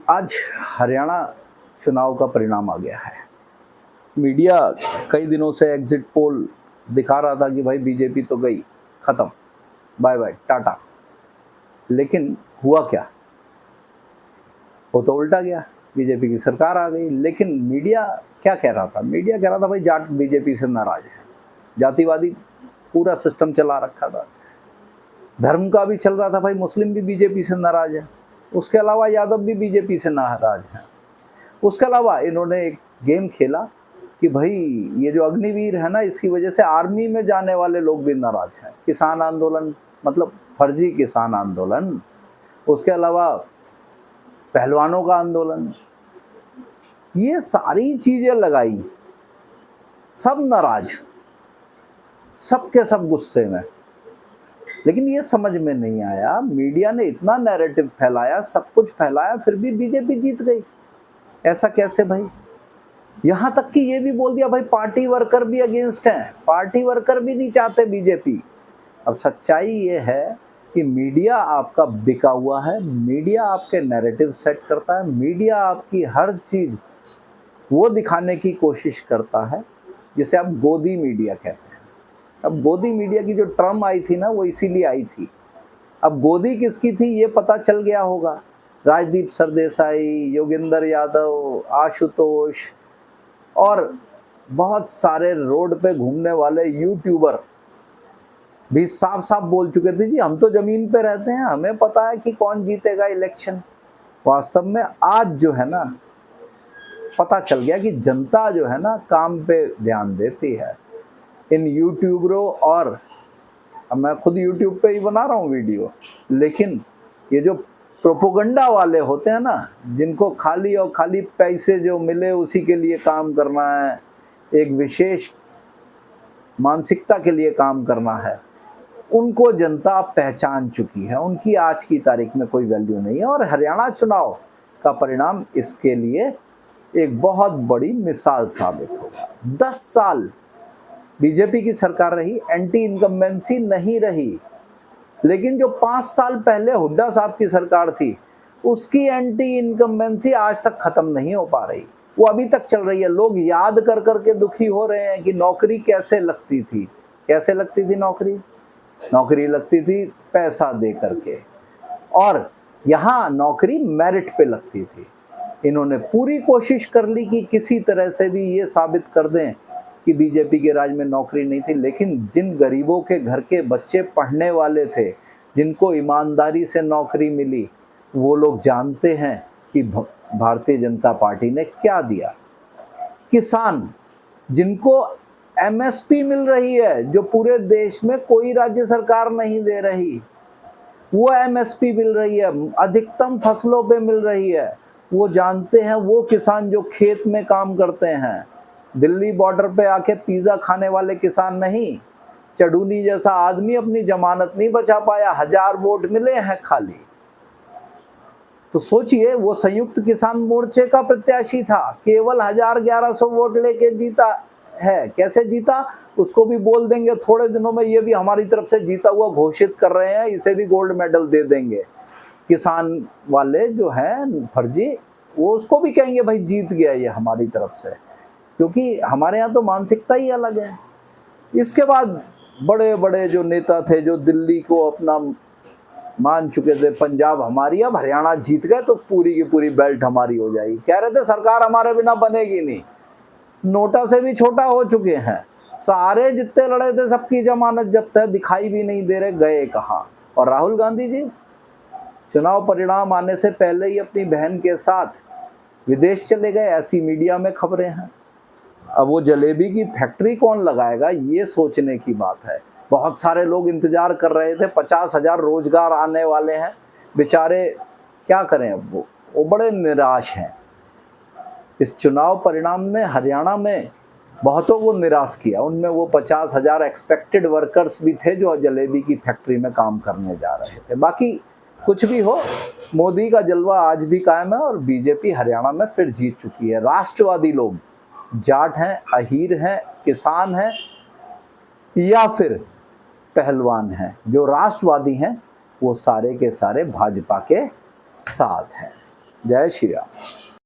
आज हरियाणा चुनाव का परिणाम आ गया है। मीडिया कई दिनों से एग्जिट पोल दिखा रहा था कि भाई बीजेपी तो गई, खत्म, बाय बाय टाटा। लेकिन हुआ क्या? वो तो उल्टा गया, बीजेपी की सरकार आ गई। लेकिन मीडिया क्या कह रहा था? मीडिया कह रहा था भाई जाट बीजेपी से नाराज है, जातिवादी पूरा सिस्टम चला रखा था। धर्म का भी चल रहा था, भाई मुस्लिम भी बीजेपी से नाराज है, उसके अलावा यादव भी बीजेपी से नाराज है। उसके अलावा इन्होंने एक गेम खेला कि भाई ये जो अग्निवीर है ना, इसकी वजह से आर्मी में जाने वाले लोग भी नाराज हैं। किसान आंदोलन, मतलब फर्जी किसान आंदोलन, उसके अलावा पहलवानों का आंदोलन, ये सारी चीजें लगाई, सब नाराज, सब के सब गुस्से में। लेकिन ये समझ में नहीं आया, मीडिया ने इतना नैरेटिव फैलाया, सब कुछ फैलाया, फिर भी बीजेपी जीत गई। ऐसा कैसे भाई? यहाँ तक कि ये भी बोल दिया भाई पार्टी वर्कर भी अगेंस्ट हैं, पार्टी वर्कर भी नहीं चाहते बीजेपी। अब सच्चाई ये है कि मीडिया आपका बिका हुआ है, मीडिया आपके नैरेटिव सेट करता है, मीडिया आपकी हर चीज़ वो दिखाने की कोशिश करता है जिसे आप गोदी मीडिया कहते हैं। अब गोदी मीडिया की जो टर्म आई थी ना, वो इसीलिए आई थी। अब गोदी किसकी थी ये पता चल गया होगा। राजदीप सरदेसाई, योगेंद्र यादव, आशुतोष और बहुत सारे रोड पे घूमने वाले यूट्यूबर भी साफ साफ बोल चुके थे जी हम तो जमीन पे रहते हैं, हमें पता है कि कौन जीतेगा इलेक्शन। वास्तव में आज जो है ना, पता चल गया कि जनता जो है ना काम पे ध्यान देती है। इन यूट्यूबरों, और मैं खुद यूट्यूब पे ही बना रहा हूँ वीडियो, लेकिन ये जो प्रोपोगंडा वाले होते हैं ना, जिनको खाली और खाली पैसे जो मिले उसी के लिए काम करना है, एक विशेष मानसिकता के लिए काम करना है, उनको जनता पहचान चुकी है। उनकी आज की तारीख में कोई वैल्यू नहीं है। और हरियाणा चुनाव का परिणाम इसके लिए एक बहुत बड़ी मिसाल साबित होगा। 10 साल बीजेपी की सरकार रही, एंटी इनकम्बेंसी नहीं रही, लेकिन जो 5 साल पहले हुड्डा साहब की सरकार थी, उसकी एंटी इनकम्बेंसी आज तक खत्म नहीं हो पा रही, वो अभी तक चल रही है। लोग याद कर करके दुखी हो रहे हैं कि नौकरी कैसे लगती थी। कैसे लगती थी नौकरी? नौकरी लगती थी पैसा दे करके, और यहाँ नौकरी मेरिट पे लगती थी। इन्होंने पूरी कोशिश कर ली कि किसी तरह से भी ये साबित कर दें कि बीजेपी के राज में नौकरी नहीं थी। लेकिन जिन गरीबों के घर के बच्चे पढ़ने वाले थे, जिनको ईमानदारी से नौकरी मिली, वो लोग जानते हैं कि भारतीय जनता पार्टी ने क्या दिया। किसान जिनको एमएसपी मिल रही है, जो पूरे देश में कोई राज्य सरकार नहीं दे रही, वो एमएसपी मिल रही है, अधिकतम फसलों पे मिल रही है, वो जानते हैं। वो किसान जो खेत में काम करते हैं, दिल्ली बॉर्डर पे आके पिज़्ज़ा खाने वाले किसान नहीं, चडूनी जैसा आदमी अपनी जमानत नहीं बचा पाया, 1000 वोट मिले हैं खाली। तो सोचिए, वो संयुक्त किसान मोर्चे का प्रत्याशी था, केवल 1100 वोट लेके जीता है। कैसे जीता उसको भी बोल देंगे थोड़े दिनों में, ये भी हमारी तरफ से जीता हुआ घोषित कर रहे हैं, इसे भी गोल्ड मेडल दे देंगे। किसान वाले जो हैं फर्जी, वो उसको भी कहेंगे भाई जीत गया ये हमारी तरफ से, क्योंकि हमारे यहाँ तो मानसिकता ही अलग है। इसके बाद बड़े बड़े जो नेता थे, जो दिल्ली को अपना मान चुके थे, पंजाब हमारी, अब हरियाणा जीत गए तो पूरी की पूरी बेल्ट हमारी हो जाएगी। कह रहे थे सरकार हमारे बिना बनेगी नहीं, नोटा से भी छोटा हो चुके हैं। सारे जितने लड़े थे सबकी जमानत जब्त है, दिखाई भी नहीं दे रहे, गए कहाँ। और राहुल गांधी जी चुनाव परिणाम आने से पहले ही अपनी बहन के साथ विदेश चले गए, ऐसी मीडिया में खबरें हैं। अब वो जलेबी की फैक्ट्री कौन लगाएगा, ये सोचने की बात है। बहुत सारे लोग इंतजार कर रहे थे, 50,000 रोजगार आने वाले हैं, बेचारे क्या करें। अब वो बड़े निराश हैं। इस चुनाव परिणाम ने हरियाणा में बहुतों को निराश किया। उनमें वो 50,000 एक्सपेक्टेड वर्कर्स भी थे जो जलेबी की फैक्ट्री में काम करने जा रहे थे। बाकी कुछ भी हो, मोदी का जलवा आज भी कायम है और बीजेपी हरियाणा में फिर जीत चुकी है। राष्ट्रवादी लोग, जाट हैं, अहीर हैं, किसान हैं या फिर पहलवान हैं, जो राष्ट्रवादी हैं, वो सारे के सारे भाजपा के साथ हैं। जय श्री राम।